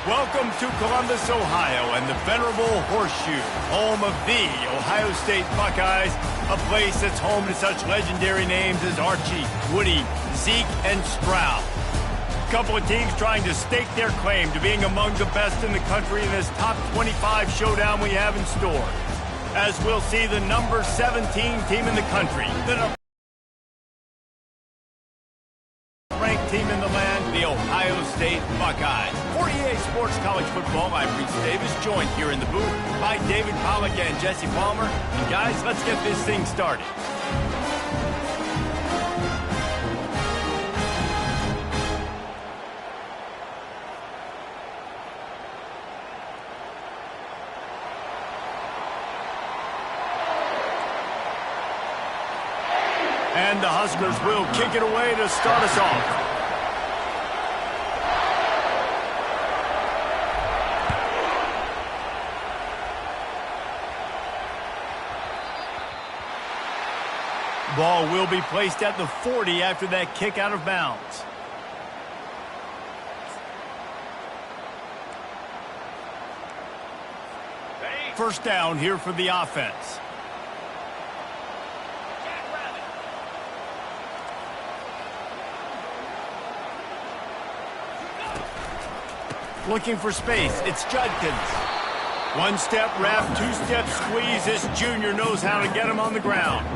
Welcome to Columbus, Ohio, and the venerable Horseshoe, home of the Ohio State Buckeyes, a place that's home to such legendary names as Archie, Woody, Zeke, and Stroud. A couple of teams trying to stake their claim to being among the best in the country in this top 25 showdown we have in store. As we'll see the number 17 team in the country, the ranked team in the land, the Ohio State Buckeyes. For EA Sports College Football, I'm Reese Davis, joined here in the booth by David Pollack and Jesse Palmer. And guys, let's get this thing started. And the Huskers will kick it away to start us off. Ball will be placed at the 40 after that kick out of bounds. First down here for the offense. Looking for space, it's Judkins. One-step wrap, two-step squeeze. This junior knows how to get him on the ground.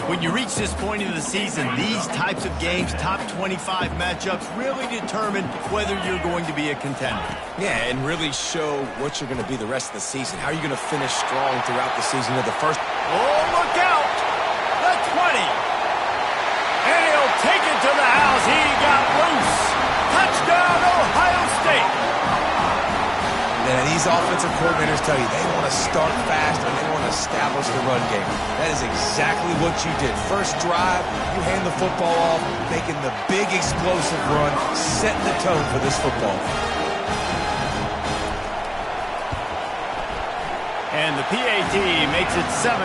When you reach this point in the season, these types of games, top 25 matchups, really determine whether you're going to be a contender. Yeah, and really show what you're going to be the rest of the season. How are you going to finish strong throughout the season of the first? Oh, look out! The 20. And he'll take it to the house. He got loose. Touchdown, Ohio State. And these offensive coordinators tell you they want to start fast and they want to establish the run game. That is exactly what you did. First drive, you hand the football off, making the big explosive run, setting the tone for this football. And the PAT makes it 7-0.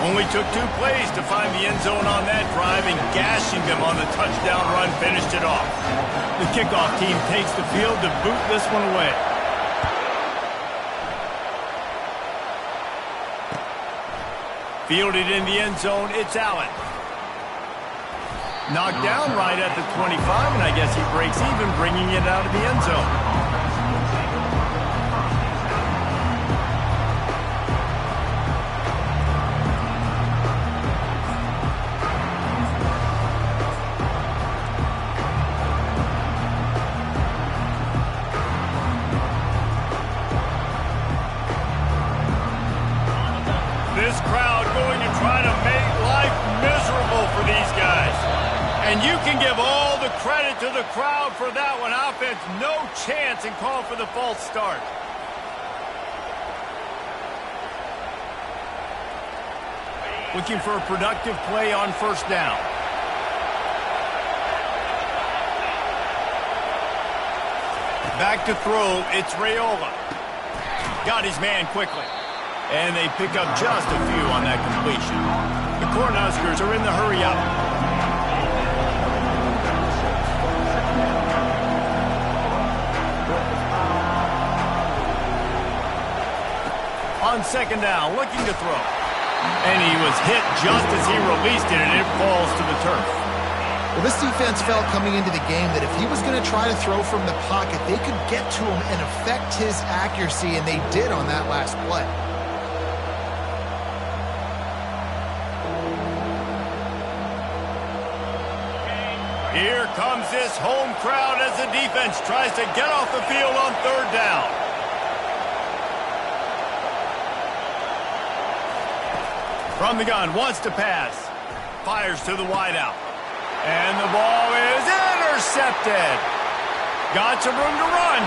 Only took 2 plays to find the end zone on that drive, and gashing them on the touchdown run finished it off. The kickoff team takes the field to boot this one away. Fielded in the end zone, it's Allen. Knocked down right at the 25, and I guess he breaks even, bringing it out of the end zone. This crowd going to try to make life miserable for these guys. And you can give all the credit to the crowd for that one. Offense, no chance, and call for the false start. Looking for a productive play on first down. Back to throw, it's Raiola. Got his man quickly. And they pick up just a few on that completion. The Cornhuskers are in the hurry-up. On second down, looking to throw. And he was hit just as he released it, and it falls to the turf. Well, this defense felt coming into the game that if he was going to try to throw from the pocket, they could get to him and affect his accuracy, and they did on that last play. Here comes this home crowd as the defense tries to get off the field on third down. From the gun, wants to pass. Fires to the wideout. And the ball is intercepted. Got some room to run.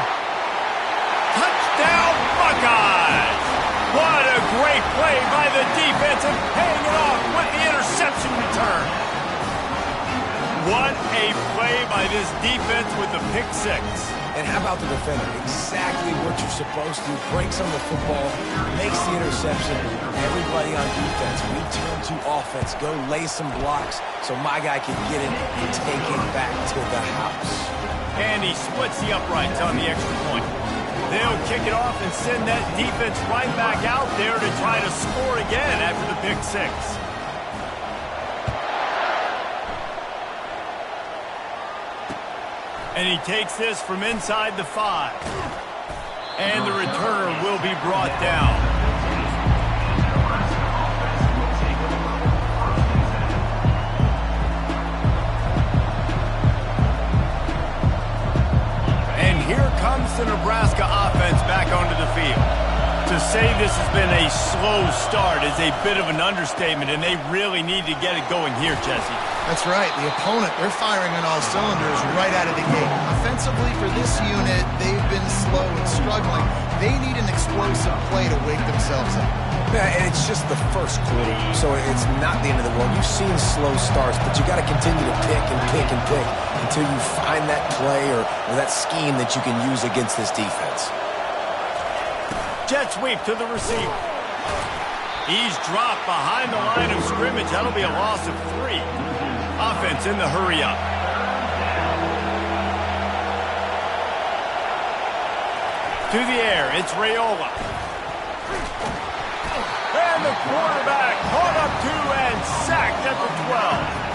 Touchdown, Buckeyes! What a great play by the defense and paying it off with the interception return. What a play by this defense with the pick six. And how about the defender? Exactly what you're supposed to. Breaks on the football, makes the interception. Everybody on defense, we turn to offense. Go lay some blocks so my guy can get it and take it back to the house. And he splits the uprights on the extra point. They'll kick it off and send that defense right back out there to try to score again after the pick six. And he takes this from inside the 5. And the returner will be brought down. And here comes the Nebraska offense back onto the field. To say this has been a slow start is a bit of an understatement, and they really need to get it going here, Jesse. That's right. The opponent, they're firing on all cylinders right out of the gate. Offensively for this unit, they've been slow and struggling. They need an explosive play to wake themselves up. Yeah, and it's just the first quarter, so it's not the end of the world. You've seen slow starts, but you got to continue to pick and pick and pick until you find that play or that scheme that you can use against this defense. Jet sweep to the receiver. He's dropped behind the line of scrimmage. That'll be a loss of 3. Offense in the hurry up. To the air, it's Raiola. And the quarterback caught up to and sacked at the 12.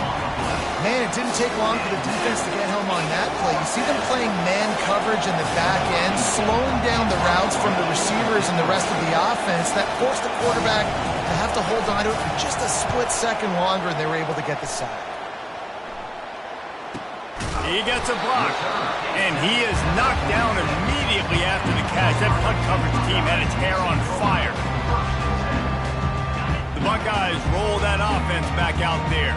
Man, it didn't take long for the defense to get home on that play. You see them playing man coverage in the back end, slowing down the routes from the receivers and the rest of the offense. That forced the quarterback to have to hold on to it for just a split second longer, and they were able to get the sack. He gets a block, and he is knocked down immediately after the catch. That punt coverage team had its hair on fire. The Buckeyes roll that offense back out there.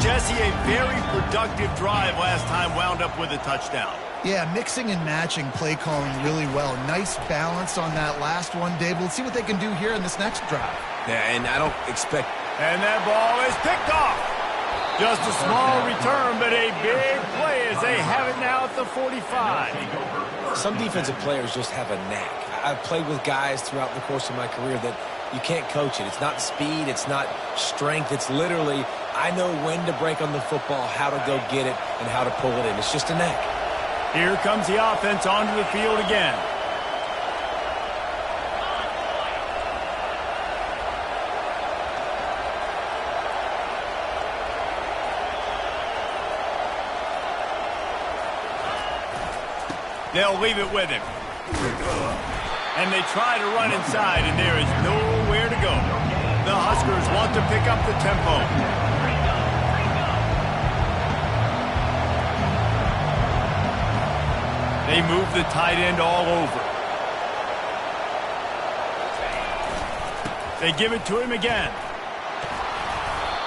Jesse, a very productive drive last time wound up with a touchdown. Yeah, mixing and matching play calling really well. Nice balance on that last one, Dave. We'll see what they can do here in this next drive. Yeah, and I don't expect... And that ball is picked off. Just a small return, but a big play as they have it now at the 45. Some defensive players just have a knack. I've played with guys throughout the course of my career that you can't coach it. It's not speed, it's not strength. It's literally, I know when to break on the football, how to go get it, and how to pull it in. It's just a knack. Here comes the offense onto the field again. They'll leave it with him. And they try to run inside, and there is nowhere to go. The Huskers want to pick up the tempo. They move the tight end all over. They give it to him again.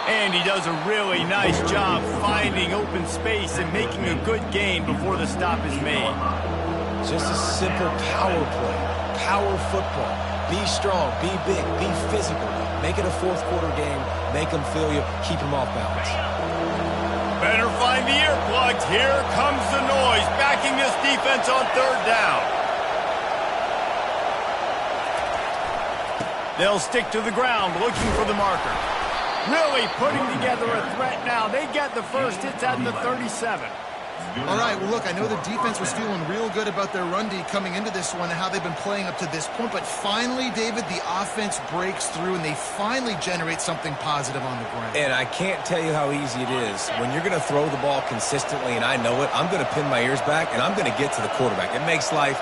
And he does a really nice job finding open space and making a good gain before the stop is made. Just a simple power play. Power football. Be strong, be big, be physical. Make it a fourth quarter game. Make them feel you. Keep them off balance. Better find the earplugs. Here comes the noise, backing this defense on third down. They'll stick to the ground, looking for the marker. Really putting together a threat now. They get the first. It's at the 37. All right, well, look, I know the defense was feeling real good about their run D coming into this one and how they've been playing up to this point, but finally, David, the offense breaks through and they finally generate something positive on the ground. And I can't tell you how easy it is. When you're going to throw the ball consistently, and I know it, I'm going to pin my ears back, and I'm going to get to the quarterback. It makes life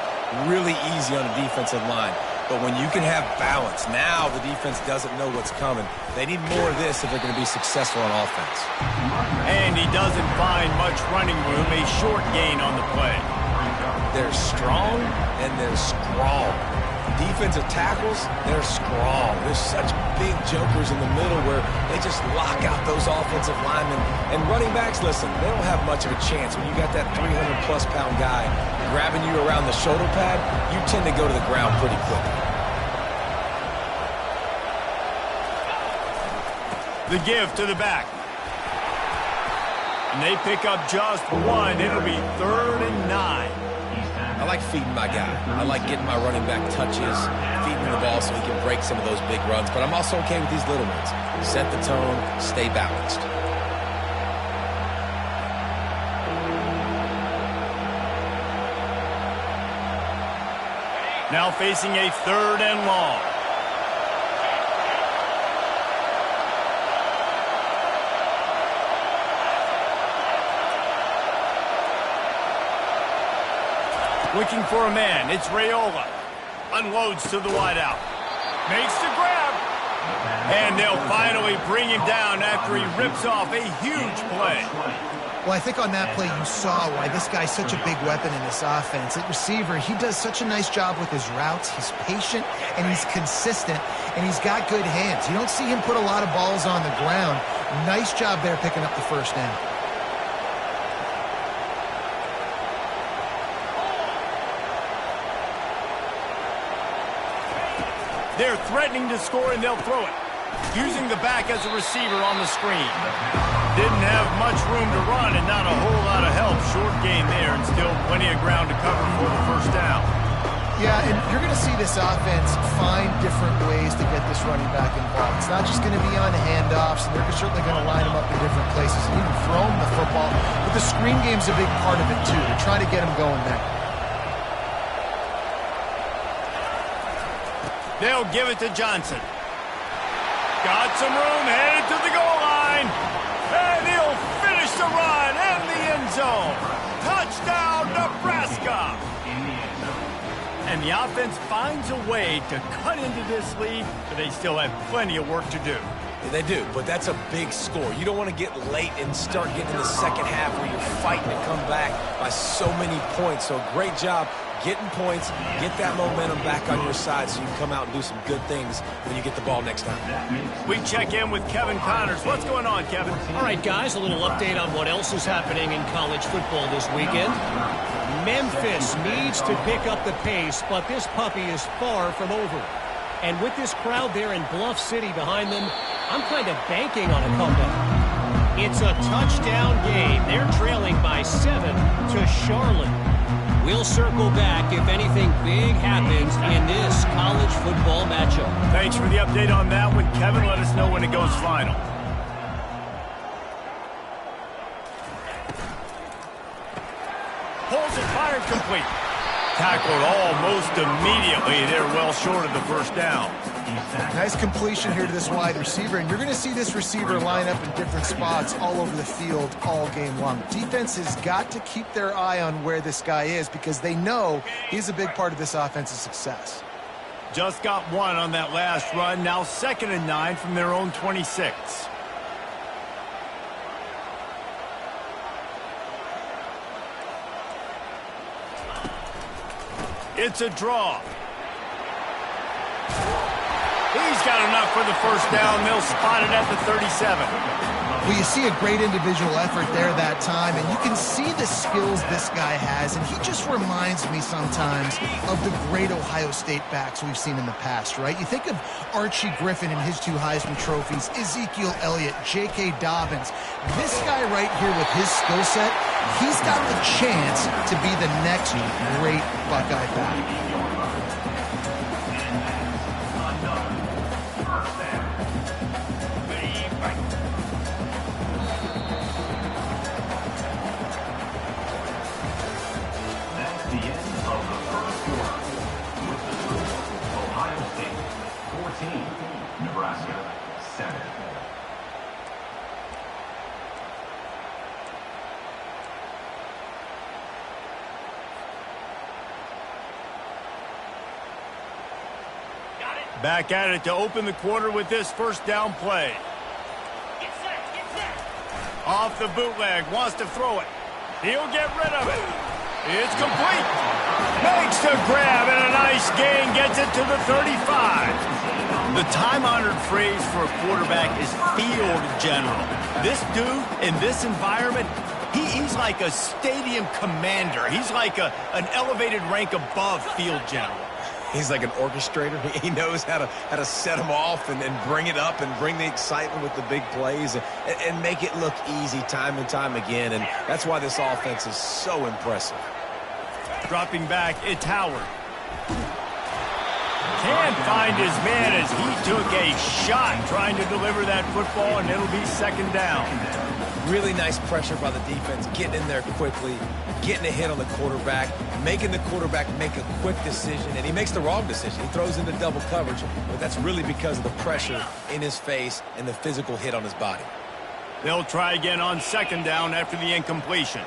really easy on the defensive line. But when you can have balance, now the defense doesn't know what's coming. They need more of this if they're going to be successful on offense. And he doesn't find much running room, a short gain on the play. They're strong and they're strong. Defensive tackles, they're strong. There's such big jokers in the middle where they just lock out those offensive linemen. And running backs, listen, they don't have much of a chance. When you got that 300-plus pound guy grabbing you around the shoulder pad, you tend to go to the ground pretty quickly. The give to the back. And they pick up just one. It'll be 3rd and 9. I like feeding my guy. I like getting my running back touches, feeding him the ball so he can break some of those big runs. But I'm also okay with these little ones. Set the tone, stay balanced. Now facing a 3rd and long. Looking for a man. It's Raiola. Unloads to the wideout. Makes the grab. And they'll finally bring him down after he rips off a huge play. Well, I think on that play you saw why this guy's such a big weapon in this offense. At receiver, he does such a nice job with his routes. He's patient, and he's consistent, and he's got good hands. You don't see him put a lot of balls on the ground. Nice job there picking up the first down. They're threatening to score, and they'll throw it. Using the back as a receiver on the screen. Didn't have much room to run and not a whole lot of help. Short gain there and still plenty of ground to cover for the first down. Yeah, and you're going to see this offense find different ways to get this running back involved. It's not just going to be on handoffs, and they're certainly going to line him up in different places and even throw him the football. But the screen game's a big part of it, too. They're trying to get him going there. They'll give it to Johnson. Got some room, headed to the goal line. And he'll finish the run in the end zone. Touchdown, Nebraska. And the offense finds a way to cut into this lead, but they still have plenty of work to do. They do, but that's a big score. You don't want to get late and start getting in the second half where you're fighting to come back by so many points. So great job getting points, get that momentum back on your side so you can come out and do some good things when you get the ball next time. We check in with Kevin Connors. What's going on, Kevin? All right, guys, a little update on what else is happening in college football this weekend. Memphis needs to pick up the pace, but this puppy is far from over. And with this crowd there in Bluff City behind them, I'm kind of banking on a comeback. It's a touchdown game. They're trailing by 7 to Charlotte. We'll circle back if anything big happens in this college football matchup. Thanks for the update on that one, Kevin. Let us know when it goes final. Pulls it, fired complete. Tackled almost immediately. They're well short of the first down. Nice completion here to this wide receiver, and you're going to see this receiver line up in different spots all over the field all game long. Defense has got to keep their eye on where this guy is because they know he's a big part of this offense's success. Just got one on that last run. Now 2nd and 9 from their own 26. It's a draw. He's got enough for the first down. They'll spot it at the 37. Well, you see a great individual effort there that time, and you can see the skills this guy has, and he just reminds me sometimes of the great Ohio State backs we've seen in the past, right? You think of Archie Griffin and his 2 Heisman trophies, Ezekiel Elliott, J.K. Dobbins. This guy right here with his skill set, he's got the chance to be the next great Buckeye back. Nebraska 7. Back at it to open the quarter with this first down play. Get set. Off the bootleg, wants to throw it. He'll get rid of it. It's complete. Makes the grab and a nice gain, gets it to the 35. The time-honored phrase for a quarterback is field general. This dude in this environment, he's like a stadium commander. He's like an elevated rank above field general. He's like an orchestrator. He knows how to set them off and bring it up and bring the excitement with the big plays and make it look easy time and time again. And that's why this offense is so impressive. Dropping back, it's Howard. Can't find his man as he took a shot trying to deliver that football, and it'll be 2nd down. Really nice pressure by the defense, getting in there quickly, getting a hit on the quarterback, making the quarterback make a quick decision, and he makes the wrong decision. He throws into double coverage, but that's really because of the pressure in his face and the physical hit on his body. They'll try again on second down after the incompletion.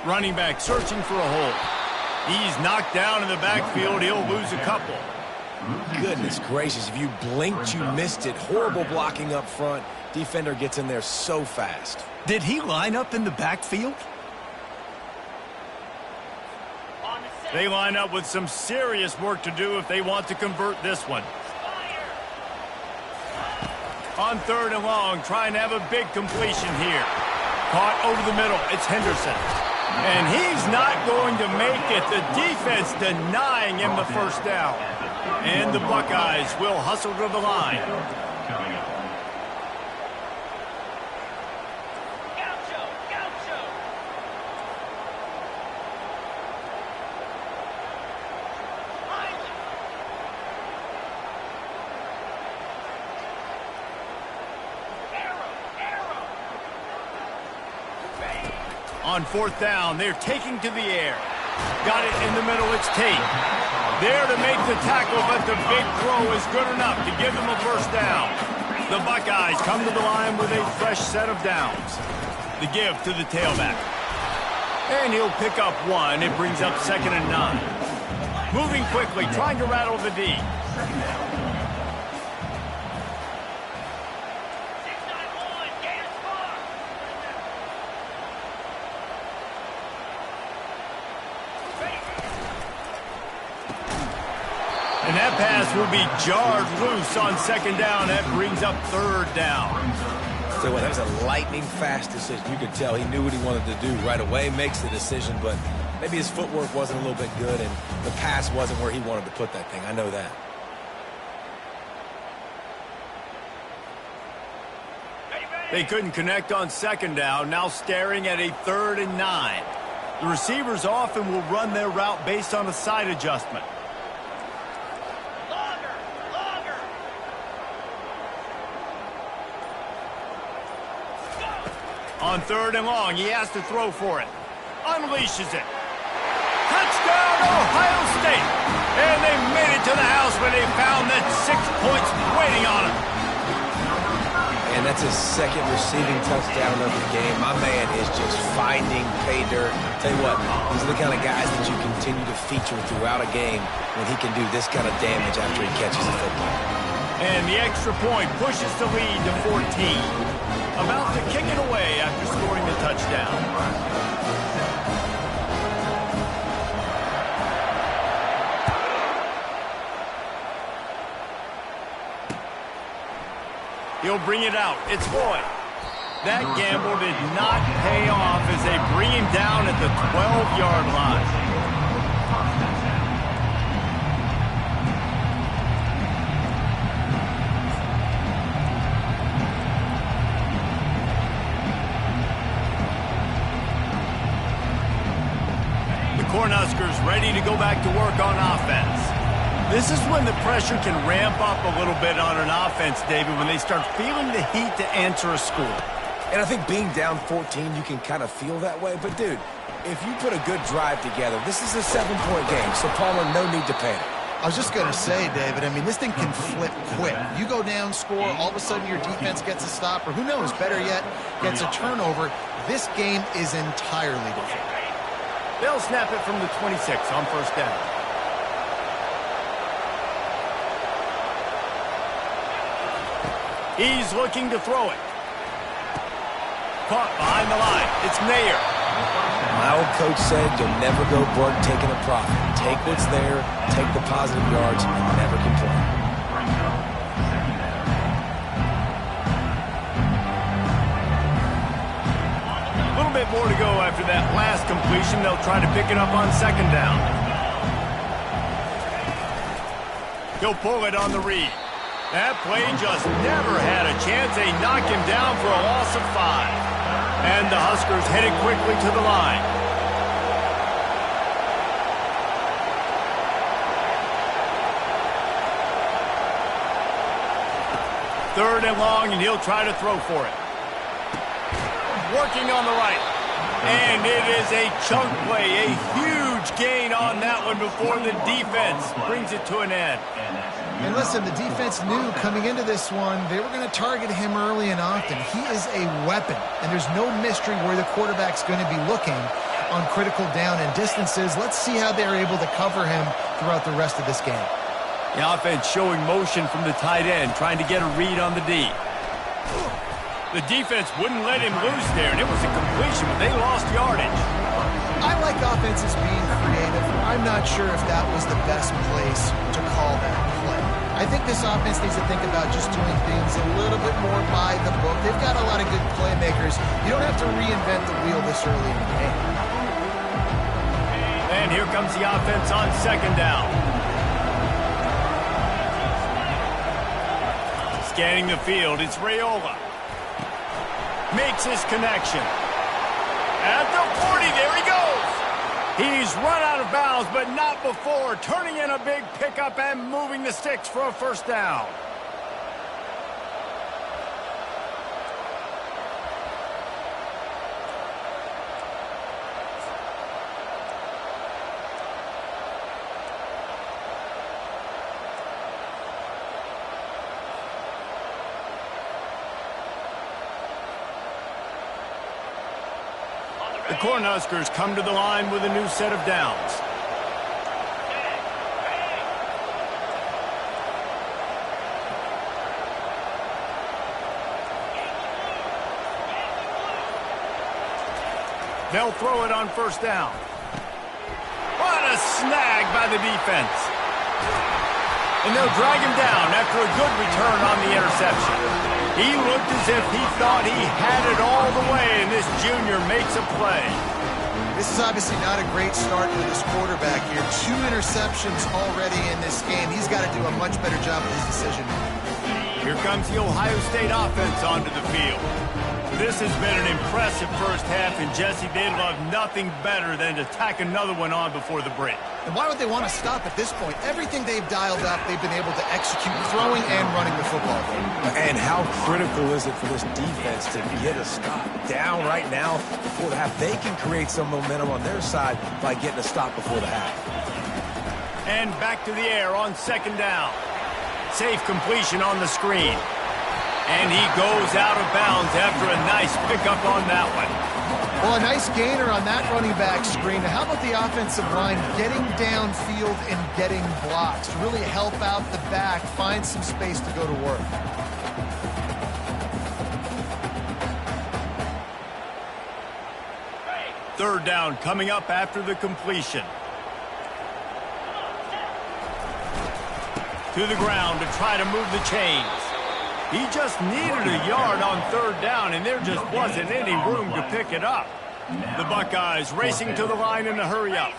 Running back searching for a hole. He's knocked down in the backfield. He'll lose a couple. Goodness gracious, if you blinked, you missed it. Horrible blocking up front. Defender gets in there so fast. Did he line up in the backfield? They line up with some serious work to do if they want to convert this one. On third and long, trying to have a big completion here. Caught over the middle. It's Henderson. And he's not going to make it. The defense denying him the first down. And the Buckeyes will hustle to the line. On fourth down, they're taking to the air. Got it in the middle, it's Tate. There to make the tackle, but the big throw is good enough to give them a first down. The Buckeyes come to the line with a fresh set of downs. The give to the tailback. And he'll pick up one. It brings up 2nd and 9. Moving quickly, trying to rattle the D. And that pass will be jarred loose on 2nd down. That brings up 3rd down. So that was a lightning-fast decision. You could tell he knew what he wanted to do right away, makes the decision, but maybe his footwork wasn't a little bit good, and the pass wasn't where he wanted to put that thing. I know that. They couldn't connect on 2nd down, now staring at a 3rd and 9. The receivers often will run their route based on a side adjustment. On 3rd and long, he has to throw for it. Unleashes it. Touchdown, Ohio State! And they made it to the house where they found that 6 points waiting on them. And that's his 2nd receiving touchdown of the game. My man is just finding pay dirt. Tell you what, these are the kind of guys that you continue to feature throughout a game when he can do this kind of damage after he catches the football. And the extra point pushes the lead to 14. About to kick it away after scoring the touchdown. He'll bring it out. It's Boyd. That gamble did not pay off as they bring him down at the 12-yard line. Cornhuskers ready to go back to work on offense. This is when the pressure can ramp up a little bit on an offense, David, when they start feeling the heat to answer a score. And I think being down 14, you can kind of feel that way. But, dude, if you put a good drive together, this is a 7-point game, so, Palmer, no need to panic. I was just going to say, David, I mean, this thing can flip quick. You go down, score, all of a sudden your defense gets a stop, or who knows, better yet, gets a turnover. This game is entirely different. They'll snap it from the 26 on 1st down. He's looking to throw it. Caught behind the line. It's Nair. My old coach said you'll never go broke taking a profit. Take what's there, take the positive yards, and never complain. A little bit more to go after that last completion. They'll try to pick it up on 2nd down. He'll pull it on the read. That play just never had a chance. They knock him down for a loss of 5. And the Huskers headed quickly to the line. Third and long, and he'll try to throw for it. working on the right. And it is a chunk play, a huge gain on that one before the defense brings it to an end. And listen, the defense knew coming into this one, they were going to target him early and often. He is a weapon, and there's no mystery where the quarterback's going to be looking on critical down and distances. Let's see how they're able to cover him throughout the rest of this game. The offense showing motion from the tight end, trying to get a read on the D. The defense wouldn't let him loose there, and it was a completion, but they lost yardage. I like offenses being creative. I'm not sure if that was the best place to call that play. I think this offense needs to think about just doing things a little bit more by the book. They've got a lot of good playmakers. You don't have to reinvent the wheel this early in the game. And here comes the offense on second down. Scanning the field, it's Raiola. Makes his connection. At the 40, there he goes. He's run out of bounds, but not before turning in a big pickup and moving the sticks for a first down. The Cornhuskers come to the line with a new set of downs. They'll throw it on first down. What a snag by the defense. And they'll drag him down after a good return on the interception. He looked as if he thought he had it all the way, and this junior makes a play. This is obviously not a great start for this quarterback here. 2 interceptions already in this game. He's got to do a much better job with his decision. Here comes the Ohio State offense onto the field. This has been an impressive first half, and Jesse, they'd love nothing better than to tack another one on before the break. And why would they want to stop at this point? Everything they've dialed up, they've been able to execute throwing and running the football. And how critical is it for this defense to get a stop down right now before the half? They can create some momentum on their side by getting a stop before the half. And back to the air on second down. Safe completion on the screen. And he goes out of bounds after a nice pickup on that one. Well, a nice gainer on that running back screen. How about the offensive line getting downfield and getting blocks to really help out the back, find some space to go to work. Third down coming up after the completion. To the ground to try to move the chains. He just needed a yard on third down, and there just wasn't any room to pick it up. The Buckeyes racing to the line in a hurry-up.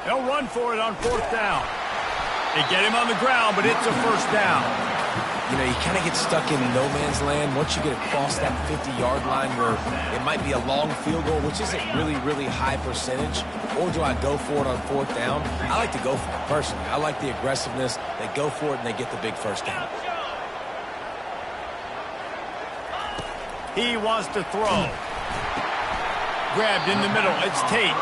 They'll run for it on fourth down. They get him on the ground, but it's a first down. You know, you kind of get stuck in no man's land once you get across that 50-yard line where it might be a long field goal, which isn't really high percentage. Or do I go for it on fourth down? I like to go for it, personally. I like the aggressiveness. They go for it, and they get the big first down. He wants to throw. Grabbed in the middle. It's Tate.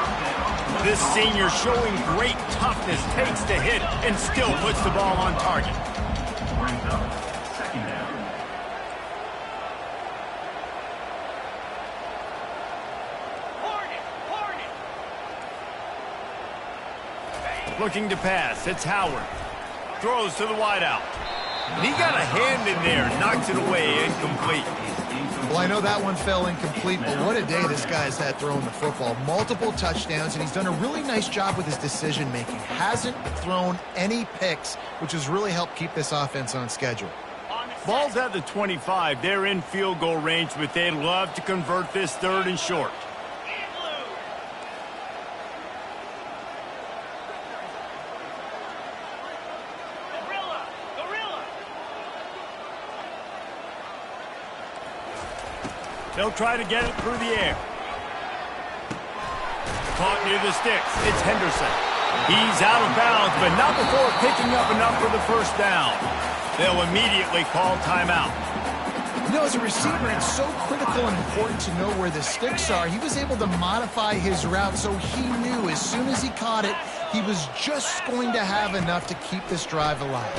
This senior showing great toughness, takes the hit, and still puts the ball on target. Looking to pass, it's Howard. Throws to the wideout. He got a hand in there, knocks it away, incomplete. Well, I know that one fell incomplete, but what a day this guy's had throwing the football. Multiple touchdowns, and he's done a really nice job with his decision-making. Hasn't thrown any picks, which has really helped keep this offense on schedule. Ball's at the 25. They're in field goal range, but they'd love to convert this third and short. They'll try to get it through the air. Caught near the sticks. It's Henderson. He's out of bounds, but not before picking up enough for the first down. They'll immediately call timeout. You know, as a receiver, it's so critical and important to know where the sticks are. He was able to modify his route so he knew as soon as he caught it, he was just going to have enough to keep this drive alive.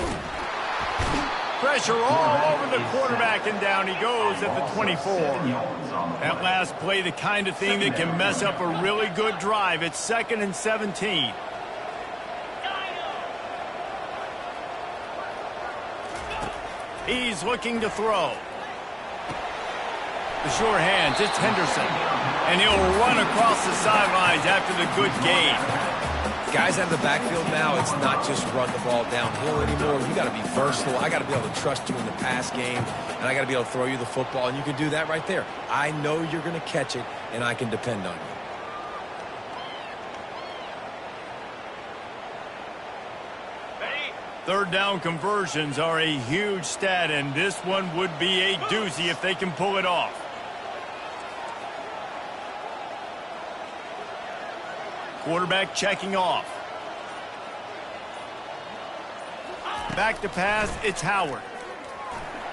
Pressure all over the quarterback, and down he goes at the 24. That last play, the kind of thing that can mess up a really good drive. It's 2nd and 17. He's looking to throw. The sure hands, it's Henderson. And he'll run across the sidelines after the good gain. Guys out of the backfield now, it's not just run the ball downhill anymore. You got to be versatile. I got to be able to trust you in the pass game, and I got to be able to throw you the football, and you can do that right there. I know you're going to catch it, and I can depend on you. Third down conversions are a huge stat, and this one would be a doozy if they can pull it off. Quarterback checking off. Back to pass, it's Howard.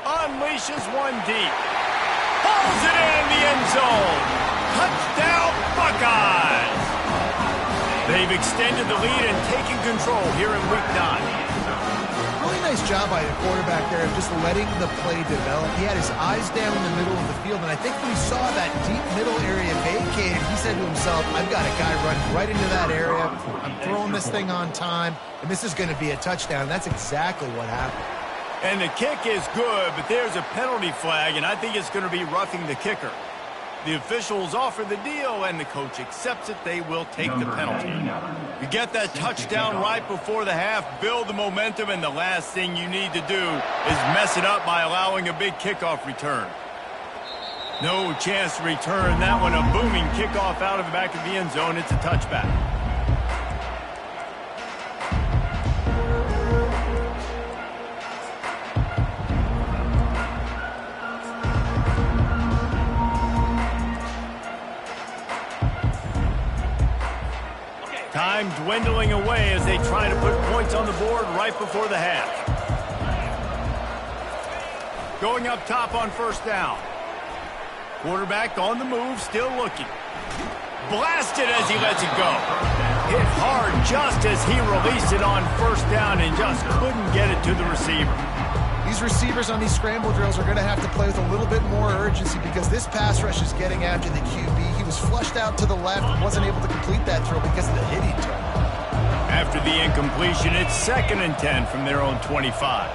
Unleashes one deep. Pulls it in the end zone. Touchdown, Buckeyes! They've extended the lead and taken control here in Week 9. Really nice job by the quarterback there of just letting the play develop. He had his eyes down in the middle of the field, and I think when he saw that deep middle area vacated, he said to himself, I've got a guy running right into that area. I'm throwing this thing on time, and this is going to be a touchdown. That's exactly what happened. And the kick is good, but there's a penalty flag, and I think it's going to be roughing the kicker. The officials offer the deal, and the coach accepts it. They will take the penalty. You get that touchdown right before the half, build the momentum, and the last thing you need to do is mess it up by allowing a big kickoff return. No chance to return that one. A booming kickoff out of the back of the end zone. It's a touchback. Time dwindling away as they try to put points on the board right before the half. Going up top on first down. Quarterback on the move, still looking. Blasted as he lets it go. Hit hard just as he released it on first down and just couldn't get it to the receiver. These receivers on these scramble drills are going to have to play with a little bit more urgency because this pass rush is getting after the QB. He was flushed out to the left and wasn't able to complete that throw because of the hit he took. After the incompletion, it's 2nd and 10 from their own 25.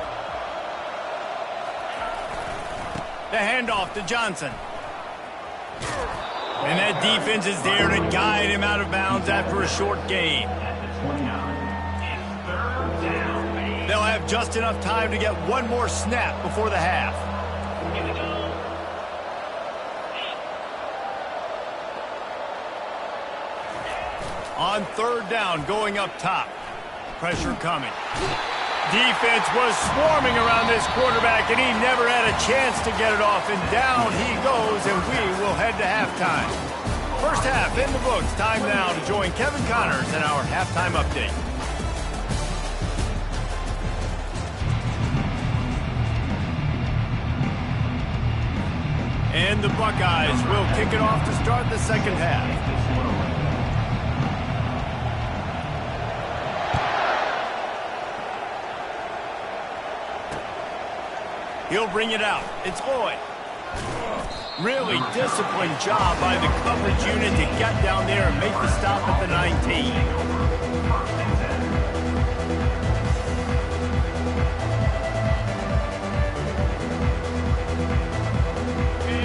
The handoff to Johnson. And that defense is there to guide him out of bounds after a short gain. They'll have just enough time to get one more snap before the half. On third down, going up top. Pressure coming. Defense was swarming around this quarterback, and he never had a chance to get it off. And down he goes, and we will head to halftime. First half in the books. Time now to join Kevin Connors in our halftime update. And the Buckeyes will kick it off to start the second half. He'll bring it out. It's Lloyd. Really disciplined job by the coverage unit to get down there and make the stop at the 19.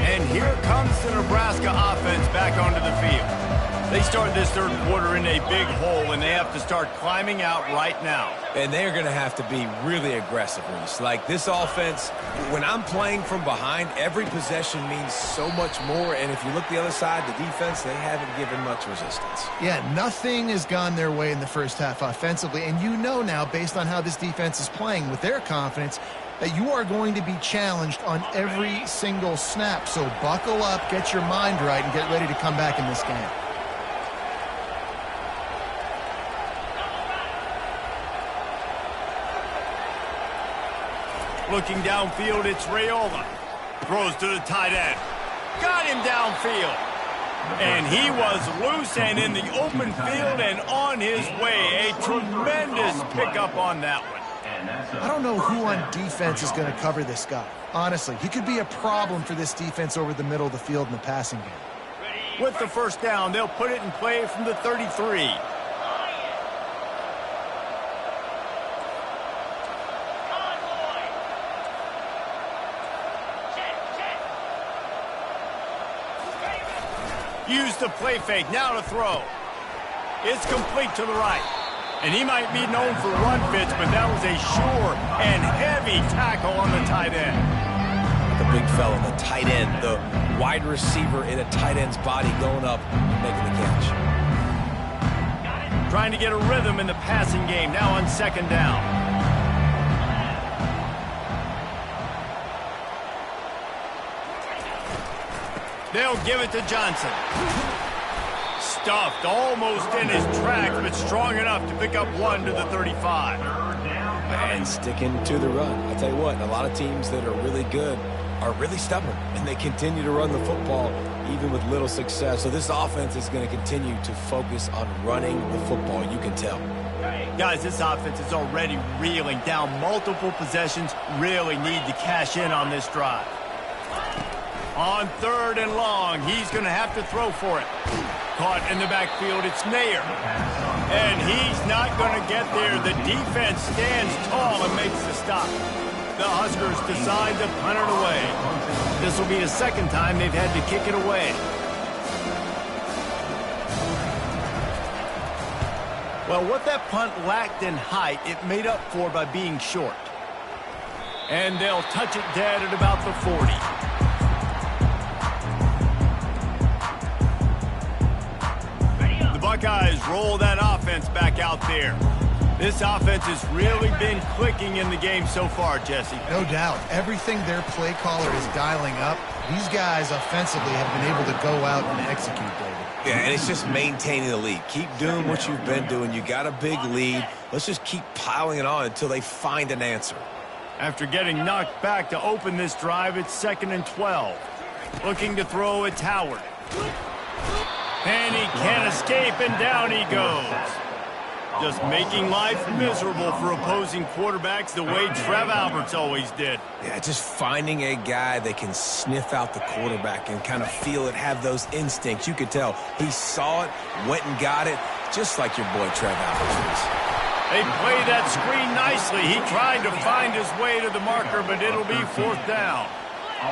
And here comes the Nebraska offense back onto the field. They start this third quarter in a big hole, and they have to start climbing out right now. And they're going to have to be really aggressive, Reese. Like this offense, when I'm playing from behind, every possession means so much more. And if you look the other side, the defense, they haven't given much resistance. Yeah, nothing has gone their way in the first half offensively. And you know now, based on how this defense is playing with their confidence, that you are going to be challenged on every single snap. So buckle up, get your mind right, and get ready to come back in this game. Looking downfield, it's Raiola. Throws to the tight end. Got him downfield. And he was loose and in the open field and on his way. A tremendous pickup on that one. I don't know who on defense is going to cover this guy. Honestly, he could be a problem for this defense over the middle of the field in the passing game. With the first down, they'll put it in play from the 33. Use the play fake, now to throw. It's complete to the right. And he might be known for run fits, but that was a sure and heavy tackle on the tight end. The big fella, the tight end, the wide receiver in a tight end's body going up and making the catch. Trying to get a rhythm in the passing game, now on second down. They'll give it to Johnson. Stuffed almost in his tracks, but strong enough to pick up one to the 35. And sticking to the run. I tell you what, a lot of teams that are really good are really stubborn, and they continue to run the football even with little success. So this offense is going to continue to focus on running the football, you can tell. Guys, this offense is already reeling down multiple possessions. Really need to cash in on this drive. On third and long, he's going to have to throw for it. Caught in the backfield, it's Nair. And he's not going to get there. The defense stands tall and makes the stop. The Huskers decide to punt it away. This will be the second time they've had to kick it away. Well, what that punt lacked in height, it made up for by being short. And they'll touch it dead at about the 40. Buckeyes roll that offense back out there. This offense has really been clicking in the game so far, Jesse. No doubt. Everything their play caller is dialing up, these guys offensively have been able to go out and execute, David. Yeah, and it's just maintaining the lead. Keep doing what you've been doing. You got a big lead. Let's just keep piling it on until they find an answer. After getting knocked back to open this drive, it's 2nd and 12. Looking to throw, it's Howard. And he can't escape, and down he goes. Just making life miserable for opposing quarterbacks the way Trev Alberts always did. Yeah, just finding a guy that can sniff out the quarterback and kind of feel it, have those instincts. You could tell he saw it, went and got it, just like your boy Trev Alberts. They play that screen nicely. He tried to find his way to the marker, but it'll be 4th down.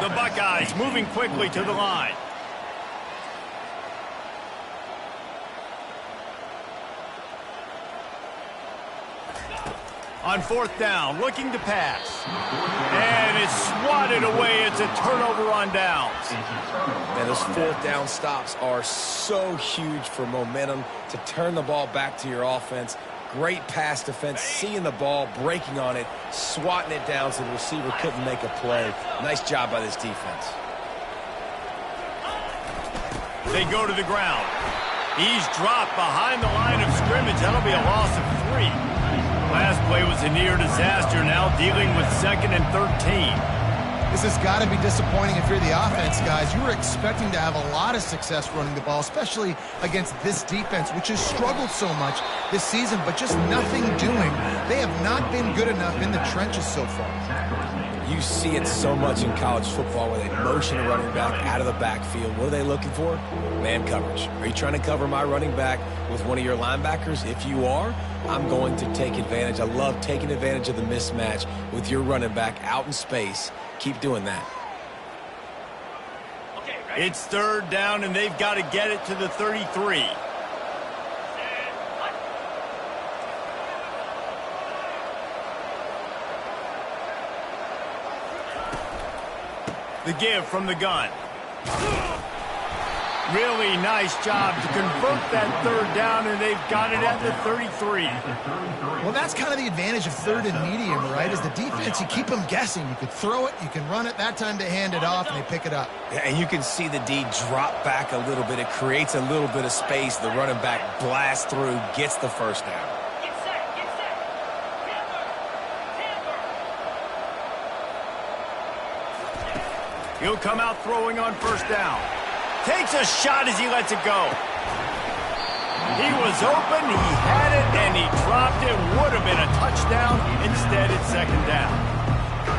The Buckeyes moving quickly to the line. On 4th down, looking to pass. And it's swatted away. It's a turnover on downs. Man, those 4th down stops are so huge for momentum to turn the ball back to your offense. Great pass defense, seeing the ball, breaking on it, swatting it down so the receiver couldn't make a play. Nice job by this defense. They go to the ground. He's dropped behind the line of scrimmage. That'll be a loss of 3. Last play was a near disaster, now dealing with 2nd and 13. This has got to be disappointing if you're the offense, guys. You were expecting to have a lot of success running the ball, especially against this defense, which has struggled so much this season, but just nothing doing. They have not been good enough in the trenches so far. You see it so much in college football where they motion a running back out of the backfield. What are they looking for? Man coverage. Are you trying to cover my running back with one of your linebackers? If you are, I'm going to take advantage. I love taking advantage of the mismatch with your running back out in space. Keep doing that. It's 3rd down, and they've got to get it to the 33. The give from the gun. Really nice job to convert that 3rd down, and they've got it at the 33. Well, that's kind of the advantage of 3rd and medium, right? Is the defense, you keep them guessing. You could throw it, you can run it. That time they hand it off, and they pick it up. Yeah, and you can see the D drop back a little bit. It creates a little bit of space. The running back blasts through, gets the 1st down. He'll come out throwing on first down. Takes a shot as he lets it go. He was open, he had it, and he dropped it. Would have been a touchdown. Instead, it's second down.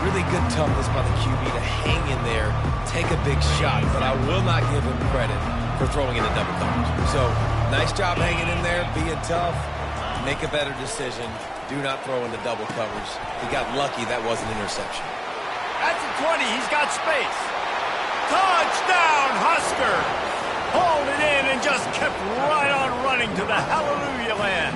Really good toughness by the QB to hang in there, take a big shot, but I will not give him credit for throwing into double coverage. So, nice job hanging in there, being tough. Make a better decision. Do not throw into double coverage. He got lucky that was an interception. At the 20, he's got space. Touchdown, Husker! Hauled it in and just kept right on running to the hallelujah land.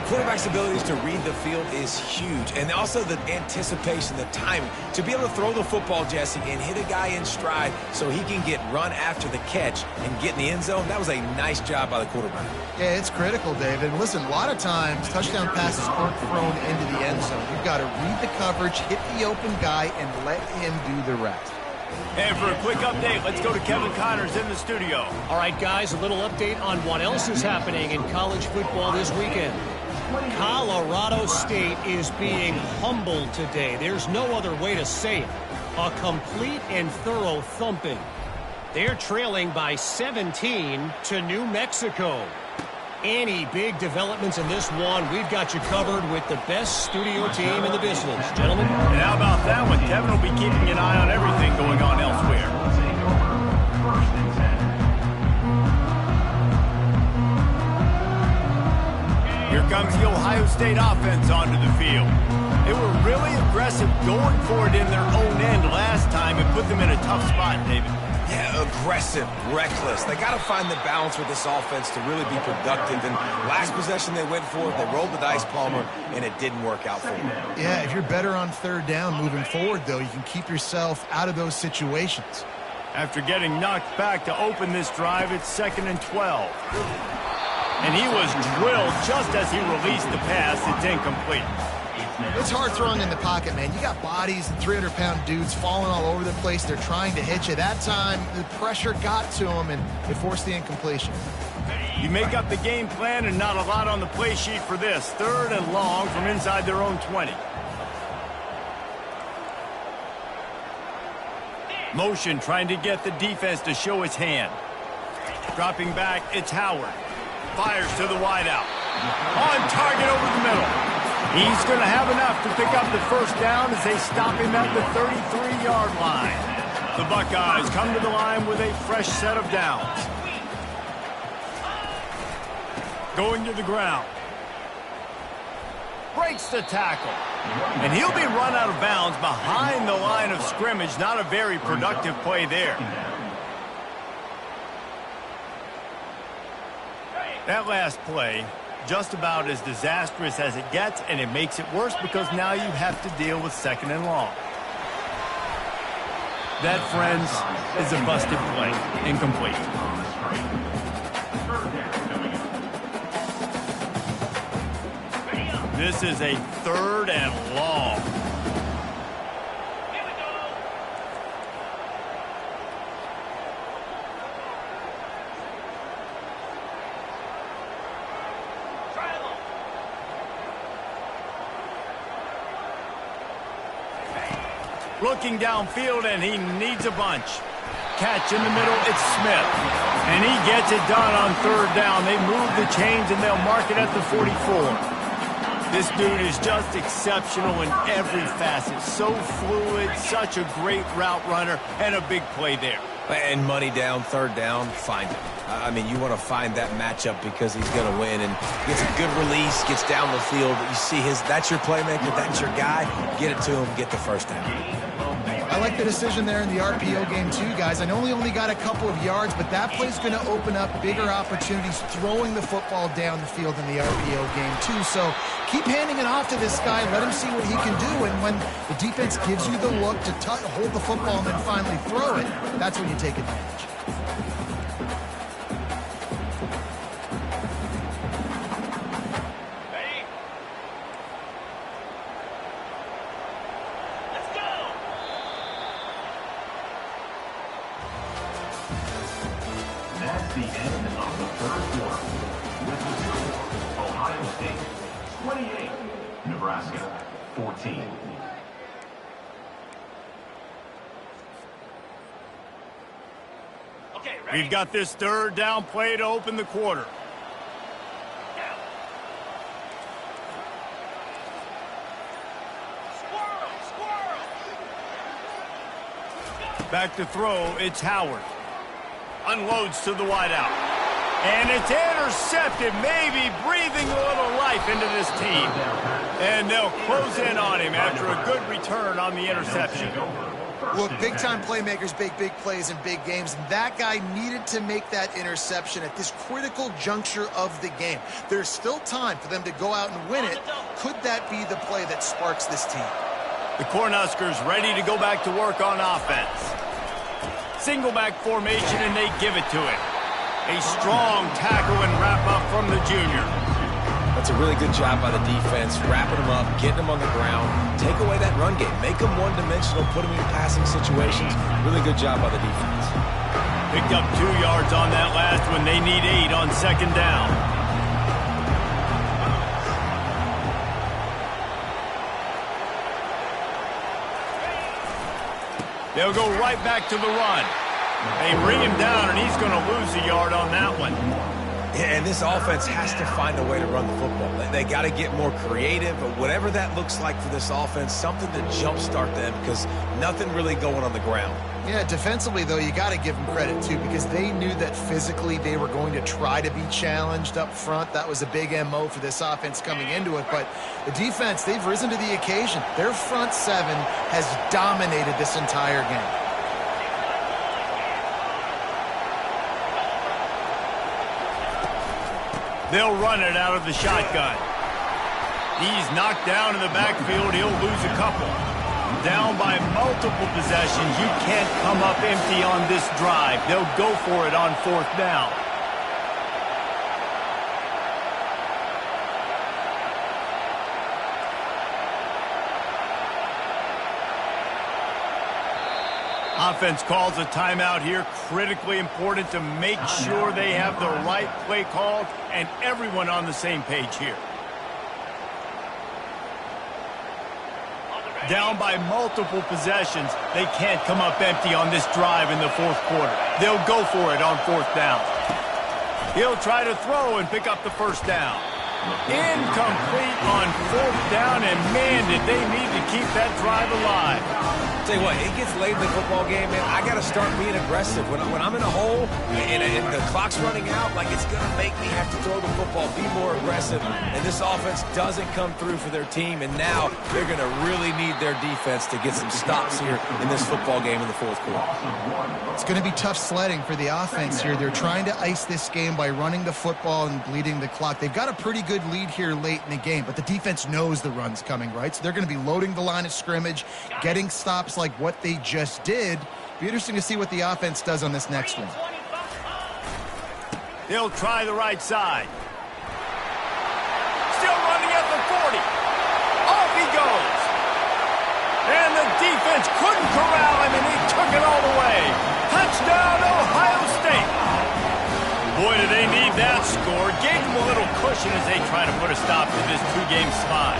Quarterback's abilities to read the field is huge, and also the anticipation, the timing. To be able to throw the football, Jesse, and hit a guy in stride so he can get run after the catch and get in the end zone, that was a nice job by the quarterback. Yeah, it's critical, David. And listen, a lot of times, touchdown passes aren't thrown into the end zone. You've got to read the coverage, hit the open guy, and let him do the rest. And for a quick update, let's go to Kevin Connors in the studio. All right, guys, a little update on what else is happening in college football this weekend. Colorado State is being humbled today. There's no other way to say it. A complete and thorough thumping. They're trailing by 17 to New Mexico. Any big developments in this one, we've got you covered with the best studio team in the business. Gentlemen? And how about that one? Kevin will be keeping an eye on everything going on elsewhere. Here comes the Ohio State offense onto the field. They were really aggressive going for it in their own end last time and put them in a tough spot, David. Yeah, aggressive, reckless. They got to find the balance with this offense to really be productive. And last possession they went for it, they rolled the dice, Palmer, and it didn't work out for them. Yeah, if you're better on third down moving forward, though, you can keep yourself out of those situations. After getting knocked back to open this drive, it's 2nd and 12. And he was drilled just as he released the pass. It's incomplete. It's hard throwing in the pocket, man. You got bodies and 300-pound dudes falling all over the place. They're trying to hit you. That time, the pressure got to him, and it forced the incompletion. You make up the game plan, and not a lot on the play sheet for this. 3rd and long from inside their own 20. Motion trying to get the defense to show its hand. Dropping back, it's Howard. Fires to the wideout. On target over the middle. He's going to have enough to pick up the first down as they stop him at the 33-yard line. The Buckeyes come to the line with a fresh set of downs. Going to the ground. Breaks the tackle. And he'll be run out of bounds behind the line of scrimmage. Not a very productive play there. That last play, just about as disastrous as it gets, and it makes it worse because now you have to deal with 2nd and long. That, friends, is a busted play. Incomplete. This is a 3rd and long. Looking downfield, and he needs a bunch. Catch in the middle, it's Smith. And he gets it done on 3rd down. They move the chains, and they'll mark it at the 44. This dude is just exceptional in every facet. So fluid, such a great route runner, and a big play there. And money down, 3rd down, find him. I mean, you want to find that matchup because he's going to win. And gets a good release, gets down the field. You see that's your playmaker, that's your guy. Get it to him, get the first down. I like the decision there in the RPO game too, guys. I know he only got a couple of yards, but that play's going to open up bigger opportunities throwing the football down the field in the RPO game too. So keep handing it off to this guy. Let him see what he can do. And when the defense gives you the look to hold the football and then finally throw it, that's when you take advantage. That's the end of the 3rd quarter. With the score, Ohio State 28, Nebraska 14. We've got this third down play to open the quarter. Back to throw, it's Howard. Unloads to the wideout. And it's intercepted, maybe breathing a little life into this team. And they'll close in on him after a good return on the interception. Look, big-time playmakers make big plays in big games, and that guy needed to make that interception at this critical juncture of the game. There's still time for them to go out and win it. Could that be the play that sparks this team? The Cornhuskers ready to go back to work on offense. Single back formation, and they give it to him. A strong tackle and wrap-up from the junior. That's a really good job by the defense, wrapping them up, getting them on the ground, take away that run game, make them one-dimensional, put them in passing situations. Really good job by the defense. Picked up 2 yards on that last one. They need 8 on second down. They'll go right back to the run. They bring him down, and he's going to lose a yard on that one. Yeah, and this offense has to find a way to run the football. They got to get more creative, but whatever that looks like for this offense, something to jumpstart them because nothing really going on the ground. Yeah, defensively, though, you got to give them credit, too, because they knew that physically they were going to try to be challenged up front. That was a big MO for this offense coming into it. But the defense, they've risen to the occasion. Their front seven has dominated this entire game. They'll run it out of the shotgun. He's knocked down in the backfield. He'll lose a couple. Down by multiple possessions. You can't come up empty on this drive. They'll go for it on fourth down. Offense calls a timeout here. Critically important to make sure they have the right play called and everyone on the same page here. Down by multiple possessions. They can't come up empty on this drive in the fourth quarter. They'll go for it on fourth down. He'll try to throw and pick up the first down. Incomplete on fourth down, and man, did they need to keep that drive alive. Tell you what, it gets late in the football game, man. I got to start being aggressive. When I'm in a hole and the clock's running out, like it's going to make me have to throw the football, be more aggressive. And this offense doesn't come through for their team, and now they're going to really need their defense to get some stops here in this football game in the fourth quarter. It's going to be tough sledding for the offense here. They're trying to ice this game by running the football and bleeding the clock. They've got a pretty good lead here late in the game, but the defense knows the run's coming, right? So they're going to be loading the line of scrimmage, getting stops like what they just did. Be interesting to see what the offense does on this next one. He'll try the right side. Still running at the 40. Off he goes. And the defense couldn't corral him, and he took it all the way. Touchdown, Ohio State. Boy, do they need that score. Gave them a little cushion as they try to put a stop to this two-game spot.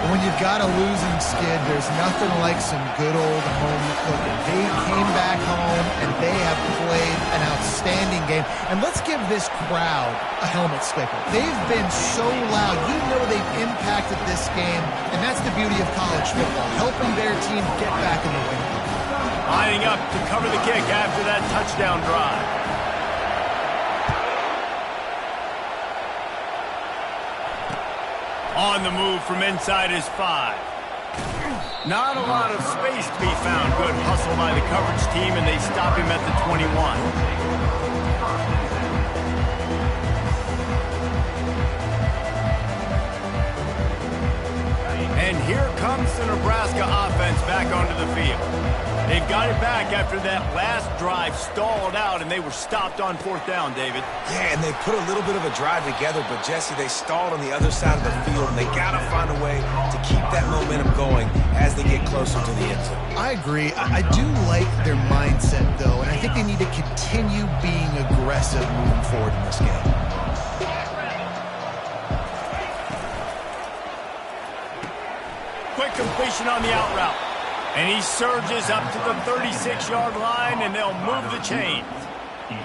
When you've got a losing skid, there's nothing like some good old home cooking. They came back home, and they have played an outstanding game. And let's give this crowd a helmet sticker. They've been so loud. You know they've impacted this game, and that's the beauty of college football, helping their team get back in the win. Lining up to cover the kick after that touchdown drive. On the move from inside his 5. Not a lot of space to be found. Good hustle by the coverage team, and they stop him at the 21. And here comes the Nebraska offense back onto the field. They've got it back after that last drive stalled out, and they were stopped on fourth down, David. Yeah, and they put a little bit of a drive together, but, Jesse, they stalled on the other side of the field, and they got to find a way to keep that momentum going as they get closer to the end zone. I agree. I do like their mindset, though, and I think they need to continue being aggressive moving forward in this game. Quick completion on the out route. And he surges up to the 36-yard line, and they'll move the chains.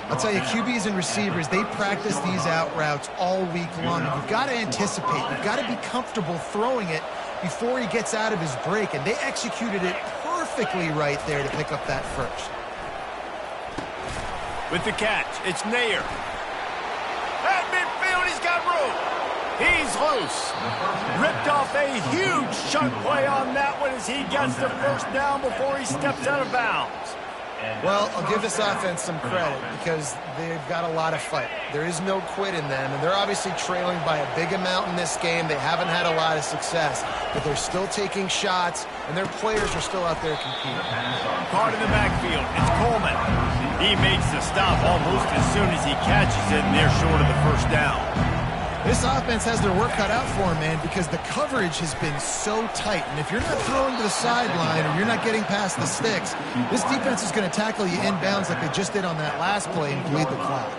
I'll tell you, QBs and receivers, they practice these out routes all week long. And you've got to anticipate. You've got to be comfortable throwing it before he gets out of his break. And they executed it perfectly right there to pick up that first. With the catch, it's Nair. At midfield, he's got room. He's loose. Ripped off a huge chunk play on that one as he gets the first down before he steps out of bounds. Well, I'll give this offense some credit because they've got a lot of fight. There is no quit in them, and they're obviously trailing by a big amount in this game. They haven't had a lot of success, but they're still taking shots, and their players are still out there competing. Caught in the backfield, it's Coleman. He makes the stop almost as soon as he catches it, and they're short of the first down. This offense has their work cut out for them, man, because the coverage has been so tight. And if you're not throwing to the sideline or you're not getting past the sticks, this defense is going to tackle you inbounds like they just did on that last play and bleed the clock.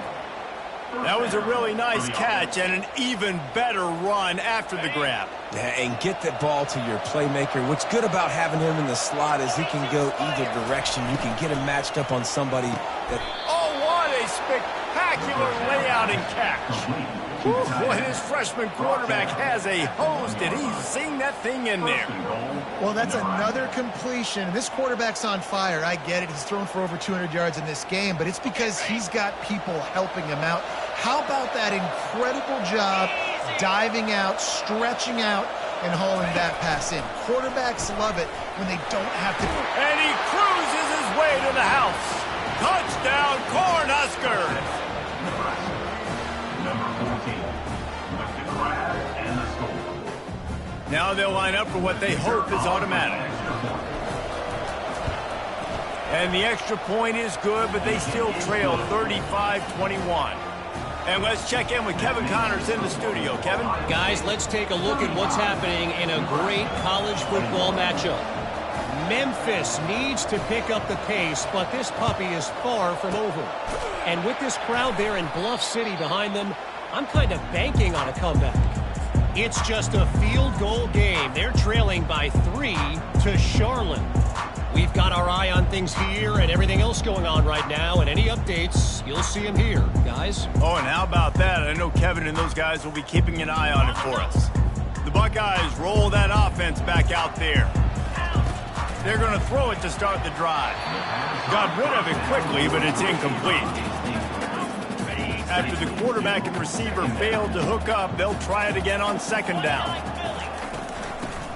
That was a really nice catch and an even better run after the grab. Yeah, and get that ball to your playmaker. What's good about having him in the slot is he can go either direction. You can get him matched up on somebody that... Oh, what a spectacular layout and catch. Boy, this freshman quarterback has a hose. Did he sing that thing in there? Well, that's another completion. This quarterback's on fire. I get it. He's thrown for over 200 yards in this game, but it's because he's got people helping him out. How about that incredible job diving out, stretching out, and hauling that pass in? Quarterbacks love it when they don't have to. And he cruises his way to the house. Touchdown, Cornhuskers! Now they'll line up for what they hope is automatic. And the extra point is good, but they still trail 35-21. And let's check in with Kevin Connors in the studio. Kevin? Guys, let's take a look at what's happening in a great college football matchup. Memphis needs to pick up the pace, but this puppy is far from over. And with this crowd there in Bluff City behind them, I'm kind of banking on a comeback. It's just a field goal game. They're trailing by 3 to Charlotte. We've got our eye on things here and everything else going on right now, and any updates, you'll see them here, guys. Oh, and how about that? I know Kevin and those guys will be keeping an eye on it for us. The Buckeyes roll that offense back out there. They're going to throw it to start the drive. Got rid of it quickly, but it's incomplete. After the quarterback and receiver failed to hook up, they'll try it again on second down.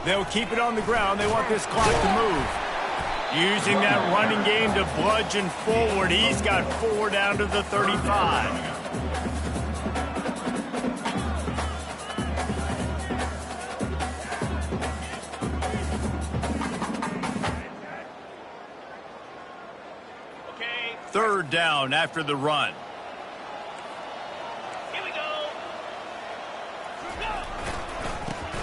They'll keep it on the ground. They want this clock to move. Using that running game to bludgeon forward. He's got 4 down to the 35. Third down after the run.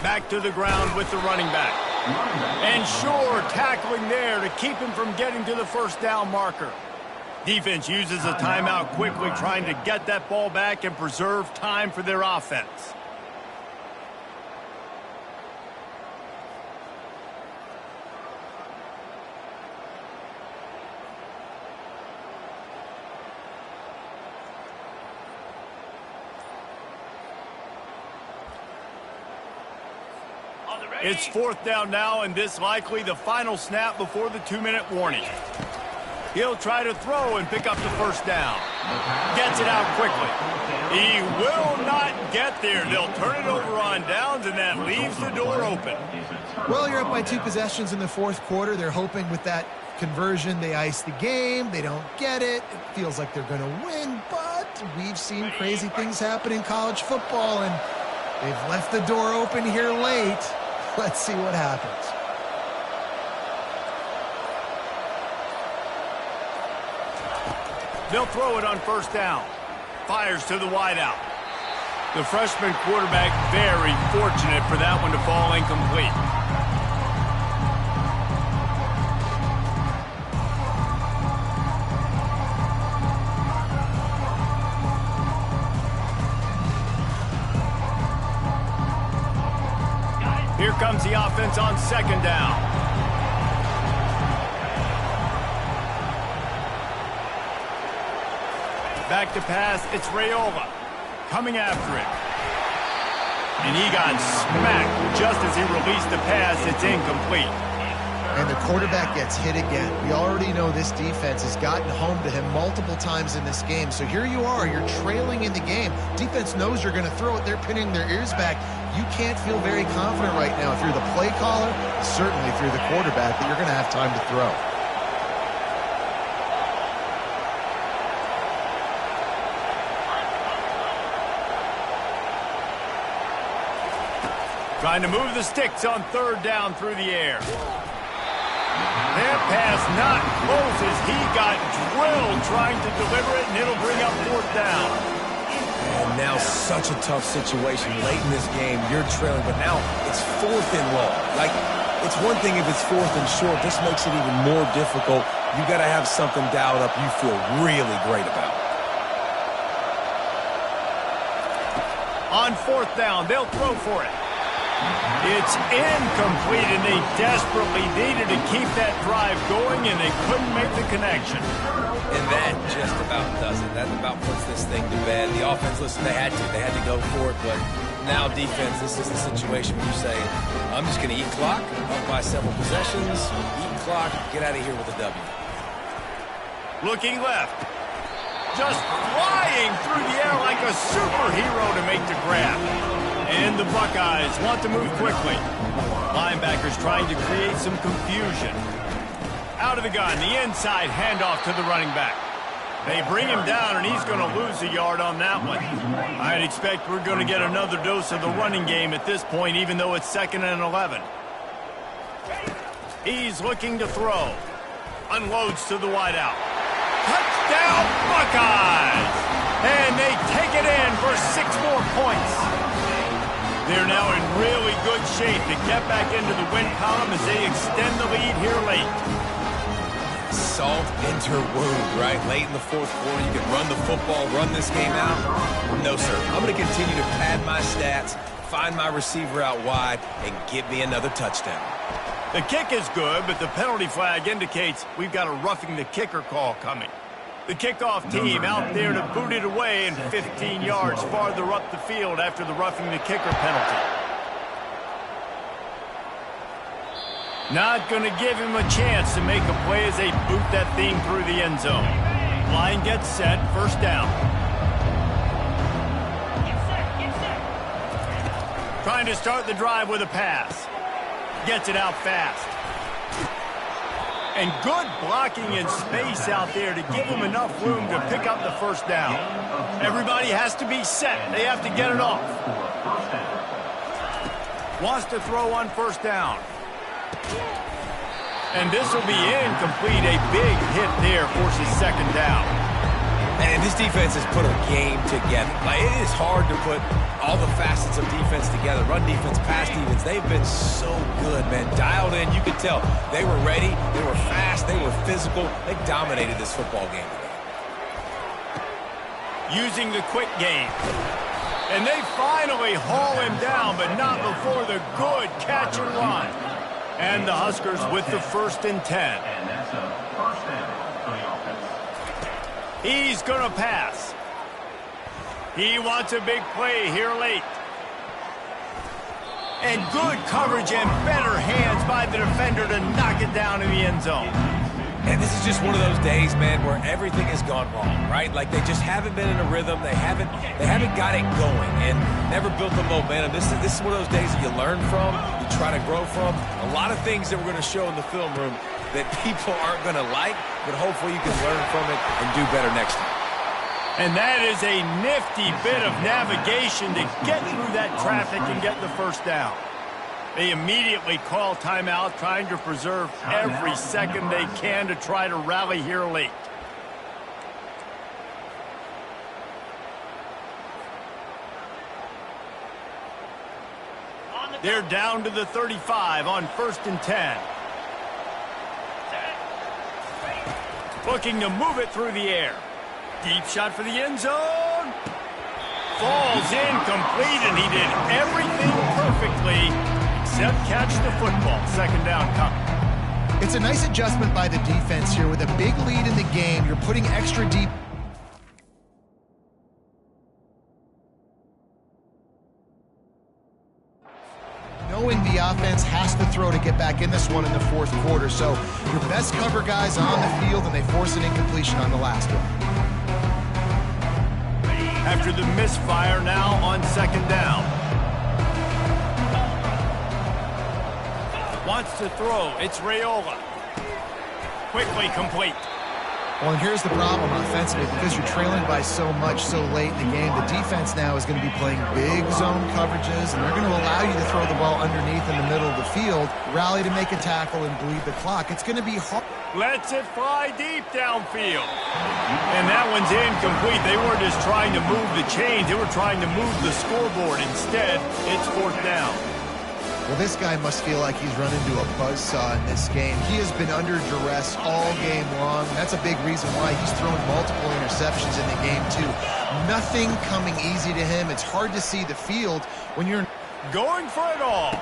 Back to the ground with the running back. And sure, tackling there to keep him from getting to the first down marker. Defense uses a timeout quickly, trying to get that ball back and preserve time for their offense. It's fourth down now, and this likely the final snap before the 2-minute warning. He'll try to throw and pick up the first down. Gets it out quickly. He will not get there. They'll turn it over on downs, and that leaves the door open. Well, you're up by 2 possessions in the fourth quarter. They're hoping with that conversion they ice the game. They don't get it. It feels like they're going to win, but we've seen crazy things happen in college football, and they've left the door open here late. Let's see what happens. They'll throw it on first down. Fires to the wideout. The freshman quarterback very fortunate for that one to fall incomplete. Here comes the offense on second down. Back to pass, it's Raiola. Coming after it. And he got smacked just as he released the pass. It's incomplete. And the quarterback gets hit again. We already know this defense has gotten home to him multiple times in this game. So here you are, you're trailing in the game. Defense knows you're going to throw it. They're pinning their ears back. You can't feel very confident right now if you're the play caller, certainly if you're the quarterback, that you're going to have time to throw. Trying to move the sticks on third down through the air. That pass not close as he got drilled trying to deliver it, and it'll bring up fourth down. And now such a tough situation. Late in this game, you're trailing, but now it's fourth and long. Like, it's one thing if it's fourth and short. This makes it even more difficult. You got to have something dialed up you feel really great about. On fourth down, they'll throw for it. It's incomplete, and they desperately needed to keep that drive going, and they couldn't make the connection. And that just about does it. That about puts this thing to bed. The offense, listen, they had to go for it, but now defense, this is the situation where you say, I'm just going to eat clock, up by several possessions, eat clock, get out of here with a W. Looking left. Just flying through the air like a superhero to make the grab. And the Buckeyes want to move quickly. Linebackers trying to create some confusion. Out of the gun, the inside handoff to the running back. They bring him down, and he's going to lose a yard on that one. I'd expect we're going to get another dose of the running game at this point, even though it's 2nd and 11. He's looking to throw. Unloads to the wideout. Touchdown, Buckeyes! And they take it in for 6 more points. They're now in really good shape to get back into the win column as they extend the lead here late. Salt into wound, right? Late in the fourth quarter, you can run the football, run this game out. No, sir. I'm going to continue to pad my stats, find my receiver out wide, and get me another touchdown. The kick is good, but the penalty flag indicates we've got a roughing the kicker call coming. The kickoff team out there to boot it away and 15 yards farther up the field after the roughing the kicker penalty. Not going to give him a chance to make a play as they boot that thing through the end zone. Line gets set, first down. Trying to start the drive with a pass. Gets it out fast. And good blocking in space out there to give him enough room to pick up the first down. Everybody has to be set. They have to get it off. Wants to throw on first down. And this will be incomplete. A big hit there forces second down. And this defense has put a game together. Like, it is hard to put all the facets of defense together. Run defense, pass defense. They've been so good, man. Dialed in, you could tell. They were ready. They were fast. They were physical. They dominated this football game today. Using the quick game. And they finally haul him down, but not before the good catch and run. And the Huskers with the 1st and 10. And that's a first down for the offense. He's going to pass. He wants a big play here late. And good coverage and better hands by the defender to knock it down in the end zone. And this is just one of those days, man, where everything has gone wrong, right? Like, they just haven't been in a rhythm. They haven't got it going and never built the momentum. This is one of those days that you learn from, you try to grow from. A lot of things that we're going to show in the film room that people aren't going to like, but hopefully you can learn from it and do better next time. And that is a nifty bit of navigation to get through that traffic and get the first down. They immediately call timeout, trying to preserve every second they can to try to rally here late. They're down to the 35 on 1st and 10. Looking to move it through the air. Deep shot for the end zone. Falls incomplete, and he did everything perfectly except catch the football. Second down coming. It's a nice adjustment by the defense here with a big lead in the game. You're putting extra deep. throw to get back in this one in the fourth quarter. So your best cover guys on the field, and they force an incompletion on the last one. After the misfire, now on second down. Wants to throw. It's Raiola. Quickly complete. Well, and here's the problem offensively. Because you're trailing by so much so late in the game, the defense now is going to be playing big zone coverages, and they're going to allow you to throw the ball underneath in the middle of the field, rally to make a tackle, and bleed the clock. It's going to be hard. Lets it fly deep downfield. And that one's incomplete. They weren't just trying to move the chains. They were trying to move the scoreboard. Instead, it's fourth down. Well, this guy must feel like he's run into a buzzsaw in this game. He has been under duress all game long. That's a big reason why he's thrown multiple interceptions in the game, too. Nothing coming easy to him. It's hard to see the field when you're going for it all.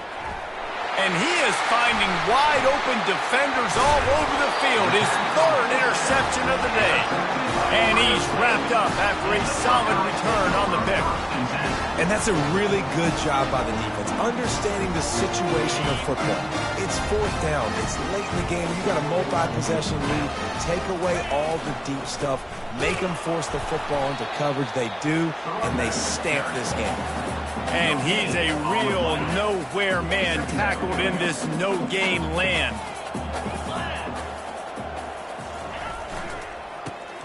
And he is finding wide-open defenders all over the field. His third interception of the day. And he's wrapped up after a solid return on the pick. And that's a really good job by the defense, understanding the situation of football. It's fourth down. It's late in the game. You got a multi-possession lead. Take away all the deep stuff. Make them force the football into coverage. They do, and they stamp this game. And he's a real nowhere man tackled in this no-gain land.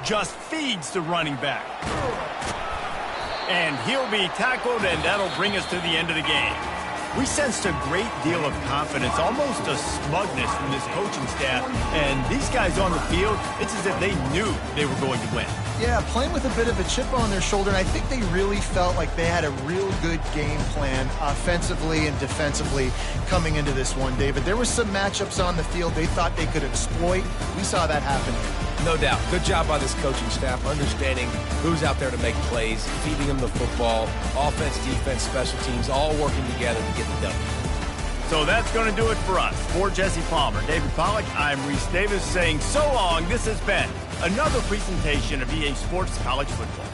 Just feeds the running back. And he'll be tackled, and that'll bring us to the end of the game. We sensed a great deal of confidence, almost a smugness from this coaching staff. And these guys on the field, it's as if they knew they were going to win. Yeah, playing with a bit of a chip on their shoulder, and I think they really felt like they had a real good game plan offensively and defensively coming into this one, David. There were some matchups on the field they thought they could exploit. We saw that happen. No doubt. Good job by this coaching staff, understanding who's out there to make plays, feeding them the football, offense, defense, special teams, all working together to get the W. So that's going to do it for us. For Jesse Palmer, David Pollack, I'm Reese Davis saying so long. This has been another presentation of EA Sports College Football.